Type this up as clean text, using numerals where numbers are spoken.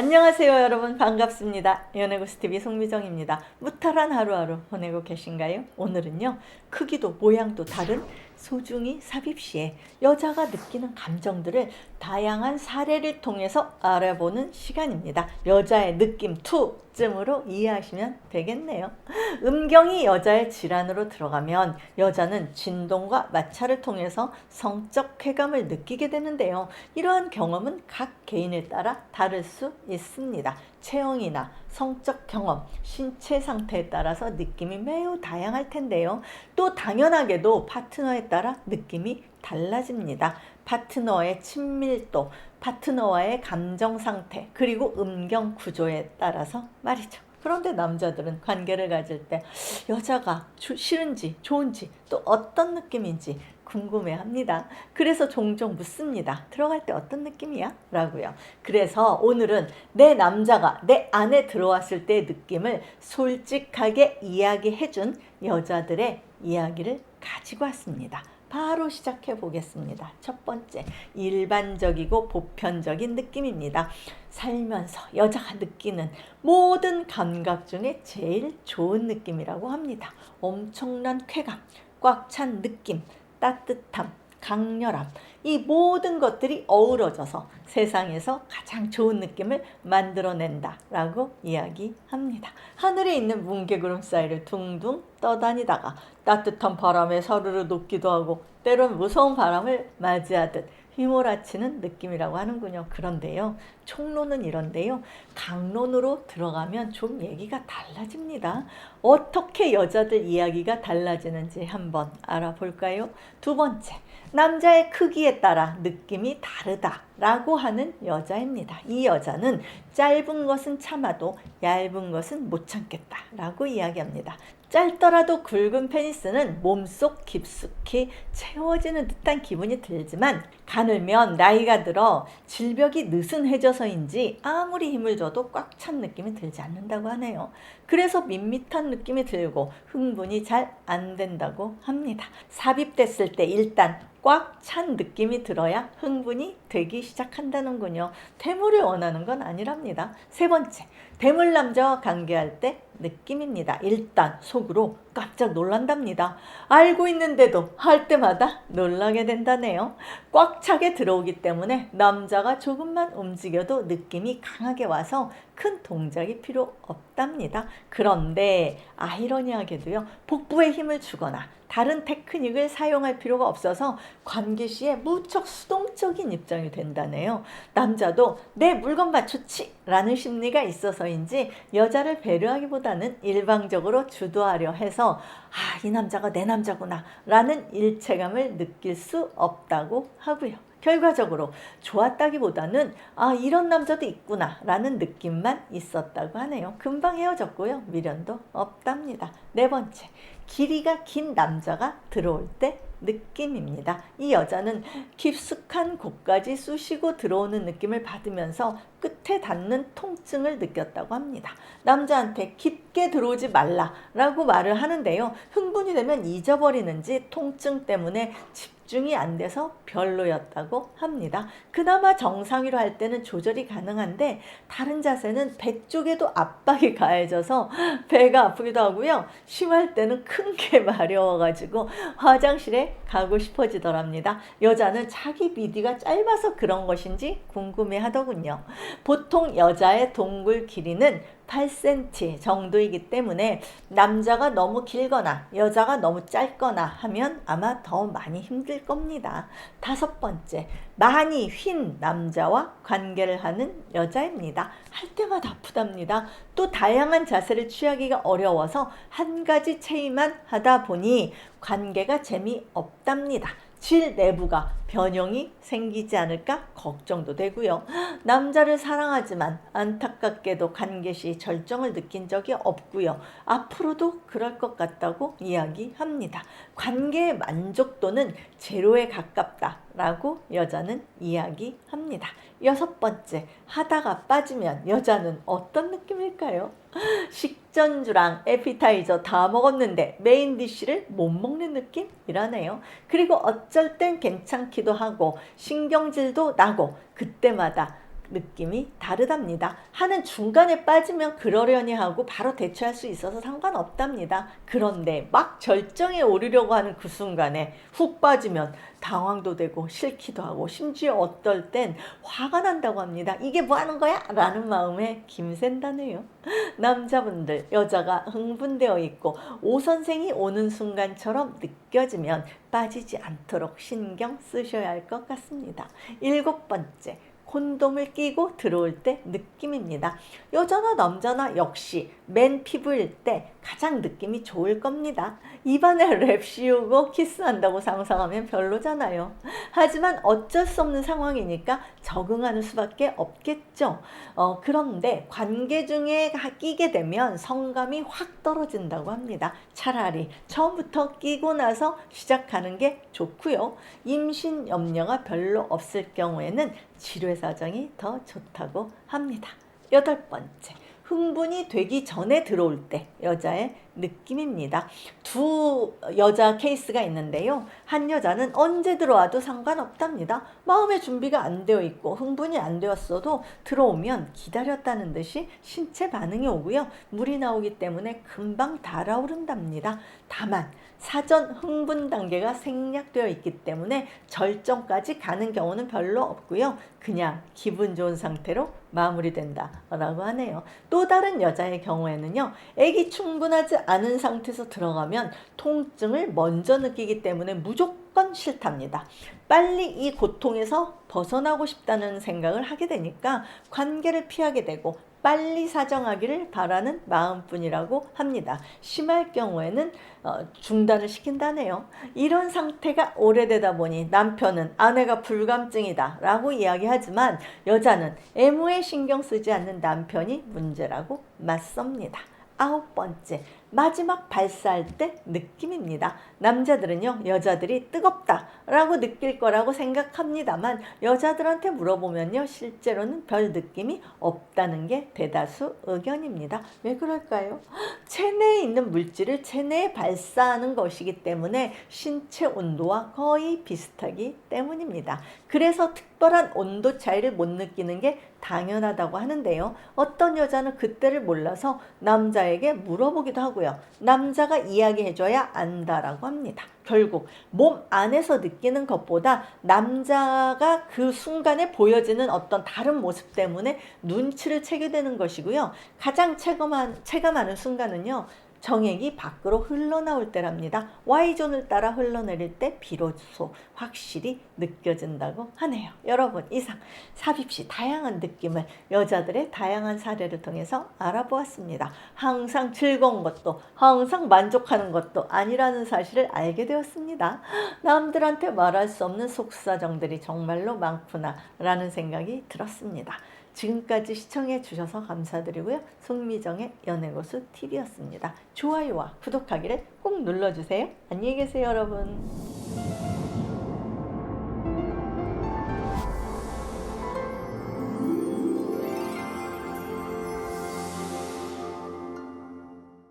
안녕하세요 여러분, 반갑습니다. 연애고스TV 송미정입니다. 무탈한 하루하루 보내고 계신가요? 오늘은요, 크기도 모양도 다른 소중이 삽입 시에 여자가 느끼는 감정들을 다양한 사례를 통해서 알아보는 시간입니다. 여자의 느낌 2쯤으로 이해하시면 되겠네요. 음경이 여자의 질환으로 들어가면 여자는 진동과 마찰을 통해서 성적 쾌감을 느끼게 되는데요. 이러한 경험은 각 개인에 따라 다를 수 있습니다. 체형이나 성적 경험, 신체 상태에 따라서 느낌이 매우 다양할 텐데요. 또 당연하게도 파트너에 따라 느낌이 달라집니다. 파트너의 친밀도, 파트너와의 감정 상태, 그리고 음경 구조에 따라서 말이죠. 그런데 남자들은 관계를 가질 때 여자가 싫은지 좋은지 또 어떤 느낌인지 궁금해합니다. 그래서 종종 묻습니다. 들어갈 때 어떤 느낌이야? 라고요. 그래서 오늘은 내 남자가 내 안에 들어왔을 때의 느낌을 솔직하게 이야기해준 여자들의 이야기를 가지고 왔습니다. 바로 시작해 보겠습니다. 첫 번째, 일반적이고 보편적인 느낌입니다. 살면서 여자가 느끼는 모든 감각 중에 제일 좋은 느낌이라고 합니다. 엄청난 쾌감, 꽉 찬 느낌, 따뜻함, 강렬함, 이 모든 것들이 어우러져서 세상에서 가장 좋은 느낌을 만들어낸다 라고 이야기합니다. 하늘에 있는 뭉게구름 사이를 둥둥 떠다니다가 따뜻한 바람에 사르르 녹기도 하고 때론 무서운 바람을 맞이하듯 휘몰아치는 느낌이라고 하는군요. 그런데요, 총론은 이런데요, 강론으로 들어가면 좀 얘기가 달라집니다. 어떻게 여자들 이야기가 달라지는지 한번 알아볼까요? 두 번째, 남자의 크기에 따라 느낌이 다르다라고 하는 여자입니다. 이 여자는 짧은 것은 참아도 얇은 것은 못 참겠다라고 이야기합니다. 짧더라도 굵은 페니스는 몸속 깊숙이 채워지는 듯한 기분이 들지만 가늘면 나이가 들어 질벽이 느슨해져서인지 아무리 힘을 줘도 꽉 찬 느낌이 들지 않는다고 하네요. 그래서 밋밋한 느낌이 들고 흥분이 잘 안 된다고 합니다. 삽입됐을 때 일단 꽉 찬 느낌이 들어야 흥분이 되기 시작한다는군요. 대물을 원하는 건 아니랍니다. 세 번째, 대물 남자와 관계할 때 느낌입니다. 일단 속으로 깜짝 놀란답니다. 알고 있는데도 할 때마다 놀라게 된다네요. 꽉 차게 들어오기 때문에 남자가 조금만 움직여도 느낌이 강하게 와서 큰 동작이 필요 없답니다. 그런데 아이러니하게도요, 복부에 힘을 주거나 다른 테크닉을 사용할 필요가 없어서 관계 시에 무척 수동적인 입장이 된다네요. 남자도 내 물건 맞췄지 라는 심리가 있어서인지 여자를 배려하기보다는 일방적으로 주도하려 해서 이 남자가 내 남자구나 라는 일체감을 느낄 수 없다고 하고요. 결과적으로 좋았다기보다는 이런 남자도 있구나 라는 느낌만 있었다고 하네요. 금방 헤어졌고요. 미련도 없답니다. 네 번째, 길이가 긴 남자가 들어올 때 느낌입니다. 이 여자는 깊숙한 곳까지 쑤시고 들어오는 느낌을 받으면서 끝에 닿는 통증을 느꼈다고 합니다. 남자한테 깊게 들어오지 말라라고 말을 하는데요, 흥분이 되면 잊어버리는지 통증 때문에 집중이 안 돼서 별로였다고 합니다. 그나마 정상위로 할 때는 조절이 가능한데 다른 자세는 배 쪽에도 압박이 가해져서 배가 아프기도 하고요, 심할 때는 큰 게 마려워가지고 화장실에 가고 싶어지더랍니다. 여자는 자기 비디가 짧아서 그런 것인지 궁금해 하더군요. 보통 여자의 동굴 길이는 8cm 정도이기 때문에 남자가 너무 길거나 여자가 너무 짧거나 하면 아마 더 많이 힘들 겁니다. 다섯 번째, 많이 휜 남자와 관계를 하는 여자입니다. 할 때마다 아프답니다. 또 다양한 자세를 취하기가 어려워서 한 가지 체위만 하다 보니 관계가 재미없답니다. 질 내부가 변형이 생기지 않을까 걱정도 되고요. 남자를 사랑하지만 안타깝게도 관계 시 절정을 느낀 적이 없고요. 앞으로도 그럴 것 같다고 이야기합니다. 관계의 만족도는 제로에 가깝다라고 여자는 이야기합니다. 여섯 번째, 하다가 빠지면 여자는 어떤 느낌일까요? 식전주랑 에피타이저 다 먹었는데 메인 디쉬를 못 먹는 느낌이라네요. 그리고 어쩔 땐 괜찮기도 하고 신경질도 나고 그때마다 느낌이 다르답니다. 하는 중간에 빠지면 그러려니 하고 바로 대처할 수 있어서 상관없답니다. 그런데 막 절정에 오르려고 하는 그 순간에 훅 빠지면 당황도 되고 싫기도 하고 심지어 어떨 땐 화가 난다고 합니다. 이게 뭐 하는 거야? 라는 마음에 김샌다네요. 남자분들, 여자가 흥분되어 있고 오선생이 오는 순간처럼 느껴지면 빠지지 않도록 신경 쓰셔야 할 것 같습니다. 7번째, 콘돔을 끼고 들어올 때 느낌입니다. 여자나 남자나 역시 맨 피부일 때 가장 느낌이 좋을 겁니다. 입안에 랩 씌우고 키스한다고 상상하면 별로잖아요. 하지만 어쩔 수 없는 상황이니까 적응하는 수밖에 없겠죠. 그런데 관계 중에 끼게 되면 성감이 확 떨어진다고 합니다. 차라리 처음부터 끼고 나서 시작하는 게 좋고요. 임신 염려가 별로 없을 경우에는 치료 사정이 더 좋다고 합니다. 8번째, 흥분이 되기 전에 들어올 때 여자의 느낌입니다. 두 여자 케이스가 있는데요. 한 여자는 언제 들어와도 상관없답니다. 마음의 준비가 안 되어 있고 흥분이 안 되었어도 들어오면 기다렸다는 듯이 신체 반응이 오고요. 물이 나오기 때문에 금방 달아오른답니다. 다만 사전 흥분 단계가 생략되어 있기 때문에 절정까지 가는 경우는 별로 없고요. 그냥 기분 좋은 상태로 마무리된다 라고 하네요. 또 다른 여자의 경우에는요. 액이 충분하지 않은 상태에서 들어가면 통증을 먼저 느끼기 때문에 무조건 싫답니다. 빨리 이 고통에서 벗어나고 싶다는 생각을 하게 되니까 관계를 피하게 되고 빨리 사정하기를 바라는 마음뿐이라고 합니다. 심할 경우에는 중단을 시킨다네요. 이런 상태가 오래되다 보니 남편은 아내가 불감증이다 라고 이야기하지만 여자는 애무에 신경 쓰지 않는 남편이 문제라고 맞섭니다. 9번째, 마지막 발사할 때 느낌입니다. 남자들은요, 여자들이 뜨겁다 라고 느낄 거라고 생각합니다만 여자들한테 물어보면요, 실제로는 별 느낌이 없다는 게 대다수 의견입니다. 왜 그럴까요? 체내에 있는 물질을 체내에 발사하는 것이기 때문에 신체 온도와 거의 비슷하기 때문입니다. 그래서 특별한 온도 차이를 못 느끼는 게 당연하다고 하는데요. 어떤 여자는 그때를 몰라서 남자에게 물어보기도 하고요. 남자가 이야기해줘야 안다라고 합니다. 결국 몸 안에서 느끼는 것보다 남자가 그 순간에 보여지는 어떤 다른 모습 때문에 눈치를 채게 되는 것이고요. 가장 체감하는 순간은요. 정액이 밖으로 흘러나올 때랍니다. Y존을 따라 흘러내릴 때 비로소 확실히 느껴진다고 하네요. 여러분, 이상 삽입시 다양한 느낌을 여자들의 다양한 사례를 통해서 알아보았습니다. 항상 즐거운 것도 항상 만족하는 것도 아니라는 사실을 알게 되었습니다. 남들한테 말할 수 없는 속사정들이 정말로 많구나 라는 생각이 들었습니다. 지금까지 시청해 주셔서 감사드리고요. 송미정의 연애고수 TV였습니다. 좋아요와 구독하기를 꼭 눌러주세요. 안녕히 계세요, 여러분.